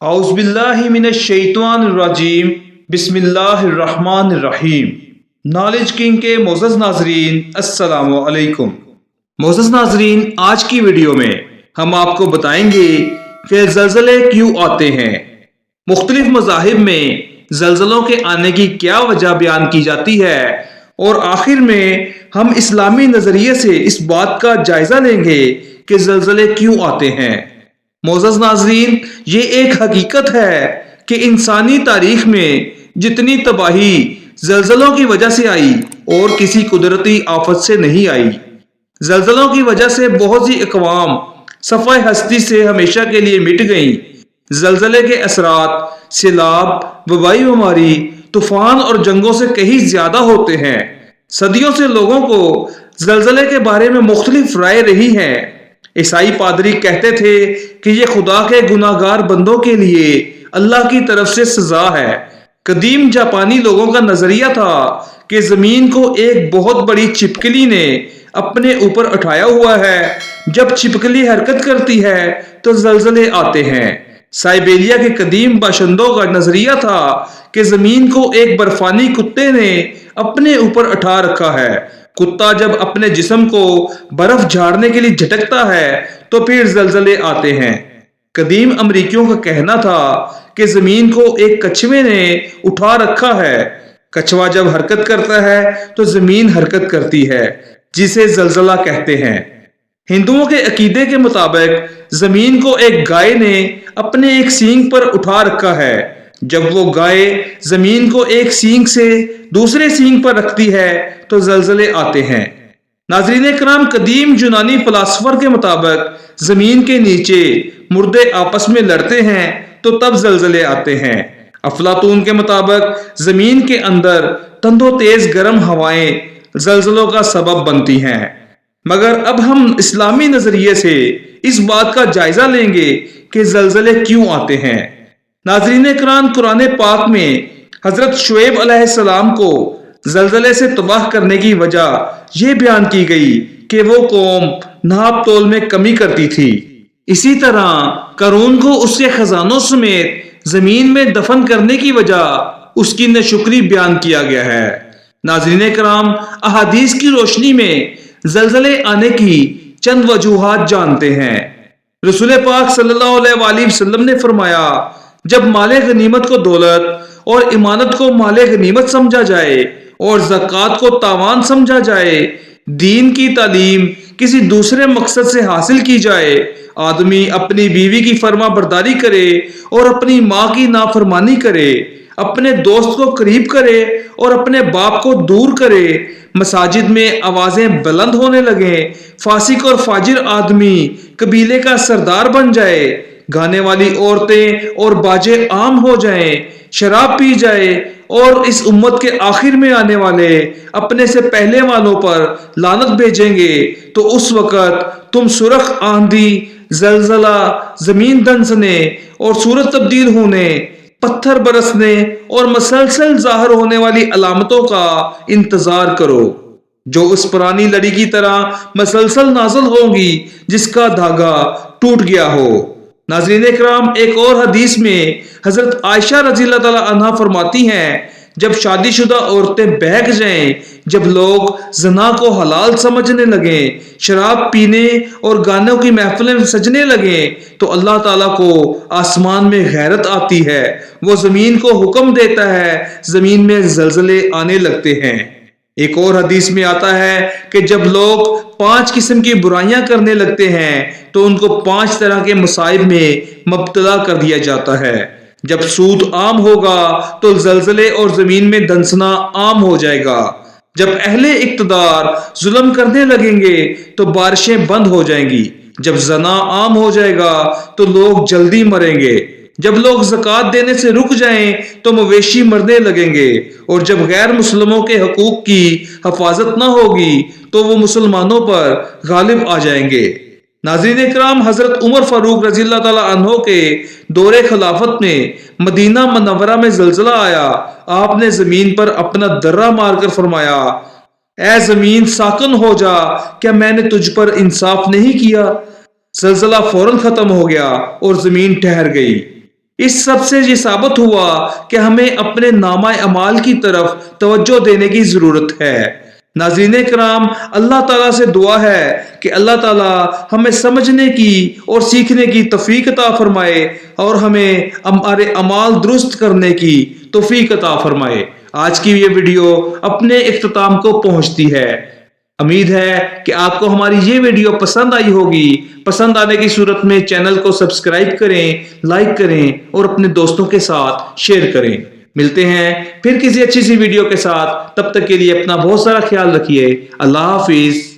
اعوذ باللہ من الشیطان الرجیم بسم اللہ الرحمن الرحیم۔ نالج کنگ کے معزز ناظرین السلام علیکم۔ معزز ناظرین، آج کی ویڈیو میں ہم آپ کو بتائیں گے کہ زلزلے کیوں آتے ہیں۔ مختلف مذاہب میں زلزلوں کے آنے کی کیا وجہ بیان کی جاتی ہے، اور آخر میں ہم اسلامی نظریے سے اس بات کا جائزہ لیں گے کہ زلزلے کیوں آتے ہیں۔ معزز ناظرین، یہ ایک حقیقت ہے کہ انسانی تاریخ میں جتنی تباہی زلزلوں کی وجہ سے آئی اور کسی قدرتی آفت سے نہیں آئی۔ زلزلوں کی وجہ سے بہت سی اقوام صفحہ ہستی سے ہمیشہ کے لیے مٹ گئیں۔ زلزلے کے اثرات سیلاب، وبائی بیماری، طوفان اور جنگوں سے کہیں زیادہ ہوتے ہیں۔ صدیوں سے لوگوں کو زلزلے کے بارے میں مختلف رائے رہی ہیں۔ عیسائی پادری کہتے تھے کہ یہ خدا کے گناہ گار بندوں کے لیے اللہ کی طرف سے سزا ہے۔ قدیم جاپانی لوگوں کا نظریہ تھا کہ زمین کو ایک بہت بڑی چھپکلی نے اپنے اوپر اٹھایا ہوا ہے۔ جب چھپکلی حرکت کرتی ہے تو زلزلے آتے ہیں۔ سائبیریا کے قدیم باشندوں کا نظریہ تھا کہ زمین کو ایک برفانی کتے نے اپنے اوپر اٹھا رکھا ہے۔ کتا جب اپنے جسم کو برف جھاڑنے کے لیے جھٹکتا ہے تو پھر زلزلے آتے ہیں۔ قدیم امریکیوں کا کہنا تھا کہ زمین کو ایک کچھوے نے اٹھا رکھا ہے۔ کچھوا جب حرکت کرتا ہے تو زمین حرکت کرتی ہے، جسے زلزلہ کہتے ہیں۔ ہندوؤں کے عقیدے کے مطابق زمین کو ایک گائے نے اپنے ایک سینگ پر اٹھا رکھا ہے۔ جب وہ گائے زمین کو ایک سینگ سے دوسرے سینگ پر رکھتی ہے تو زلزلے آتے ہیں۔ ناظرین کرام، قدیم یونانی فلاسفر کے مطابق زمین کے نیچے مردے آپس میں لڑتے ہیں تو تب زلزلے آتے ہیں۔ افلاطون کے مطابق زمین کے اندر تند و تیز گرم ہوائیں زلزلوں کا سبب بنتی ہیں۔ مگر اب ہم اسلامی نظریے سے اس بات کا جائزہ لیں گے کہ زلزلے کیوں آتے ہیں۔ ناظرین کرام، قرآن پاک میں حضرت شعیب علیہ السلام کو زلزلے سے تباہ کرنے کی وجہ یہ بیان کی گئی کہ وہ قوم ناپ تول میں کمی کرتی تھی۔ اسی طرح قارون کو اس کے خزانوں سمیت زمین میں دفن کرنے کی وجہ اس کی ناشکری بیان کیا گیا ہے۔ ناظرین کرام، احادیث کی روشنی میں زلزلے آنے کی چند وجوہات جانتے ہیں۔ رسول پاک صلی اللہ علیہ وآلہ وسلم نے فرمایا، جب مال غنیمت کو دولت اور امانت کو مال غنیمت سمجھا جائے اور زکوٰۃ کو تاوان سمجھا جائے، دین کی تعلیم کسی دوسرے مقصد سے حاصل کی جائے، آدمی اپنی بیوی کی فرما برداری کرے اور اپنی ماں کی نافرمانی کرے، اپنے دوست کو قریب کرے اور اپنے باپ کو دور کرے، مساجد میں آوازیں بلند ہونے لگیں، فاسق اور فاجر آدمی قبیلے کا سردار بن جائے، گانے والی عورتیں اور باجے عام ہو جائیں، شراب پی جائے، اور اس امت کے آخر میں آنے والے اپنے سے پہلے والوں پر لعنت بھیجیں گے، تو اس وقت تم سرخ آندھی، زلزلہ، زمین دھنسنے اور صورت تبدیل ہونے، پتھر برسنے اور مسلسل ظاہر ہونے والی علامتوں کا انتظار کرو، جو اس پرانی لڑی کی طرح مسلسل نازل ہوں گی جس کا دھاگا ٹوٹ گیا ہو۔ ناظرین اکرام، ایک اور حدیث میں حضرت عائشہ رضی اللہ تعالی عنہا فرماتی ہیں، جب شادی شدہ عورتیں بہک جائیں، جب لوگ زنا کو حلال سمجھنے لگیں، شراب پینے اور گانوں کی محفلیں سجنے لگیں، تو اللہ تعالیٰ کو آسمان میں غیرت آتی ہے، وہ زمین کو حکم دیتا ہے، زمین میں زلزلے آنے لگتے ہیں۔ ایک اور حدیث میں آتا ہے کہ جب لوگ 5 قسم کی برائیاں کرنے لگتے ہیں تو ان کو 5 طرح کے مصائب میں مبتلا کر دیا جاتا ہے۔ جب سود عام ہوگا تو زلزلے اور زمین میں دھنسنا عام ہو جائے گا۔ جب اہل اقتدار ظلم کرنے لگیں گے تو بارشیں بند ہو جائیں گی۔ جب زنا عام ہو جائے گا تو لوگ جلدی مریں گے۔ جب لوگ زکوٰۃ دینے سے رک جائیں تو مویشی مرنے لگیں گے، اور جب غیر مسلموں کے حقوق کی حفاظت نہ ہوگی تو وہ مسلمانوں پر غالب آ جائیں گے۔ ناظرین اکرام، حضرت عمر فاروق رضی اللہ تعالیٰ عنہ کے دور خلافت میں مدینہ منورہ میں زلزلہ آیا۔ آپ نے زمین پر اپنا درہ مار کر فرمایا، اے زمین ساکن ہو جا، کیا میں نے تجھ پر انصاف نہیں کیا؟ زلزلہ فوراً ختم ہو گیا اور زمین ٹھہر گئی۔ اس سب سے یہ ثابت ہوا کہ ہمیں اپنے نامہ اعمال کی طرف توجہ دینے کی ضرورت ہے۔ ناظرین کرام، اللہ تعالیٰ سے دعا ہے کہ اللہ تعالیٰ ہمیں سمجھنے کی اور سیکھنے کی توفیق عطا فرمائے اور ہمیں ہمارے اعمال درست کرنے کی توفیق عطا فرمائے۔ آج کی یہ ویڈیو اپنے اختتام کو پہنچتی ہے۔ امید ہے کہ آپ کو ہماری یہ ویڈیو پسند آئی ہوگی۔ پسند آنے کی صورت میں چینل کو سبسکرائب کریں، لائک کریں اور اپنے دوستوں کے ساتھ شیئر کریں۔ ملتے ہیں پھر کسی اچھی سی ویڈیو کے ساتھ، تب تک کے لیے اپنا بہت سارا خیال رکھیے۔ اللہ حافظ۔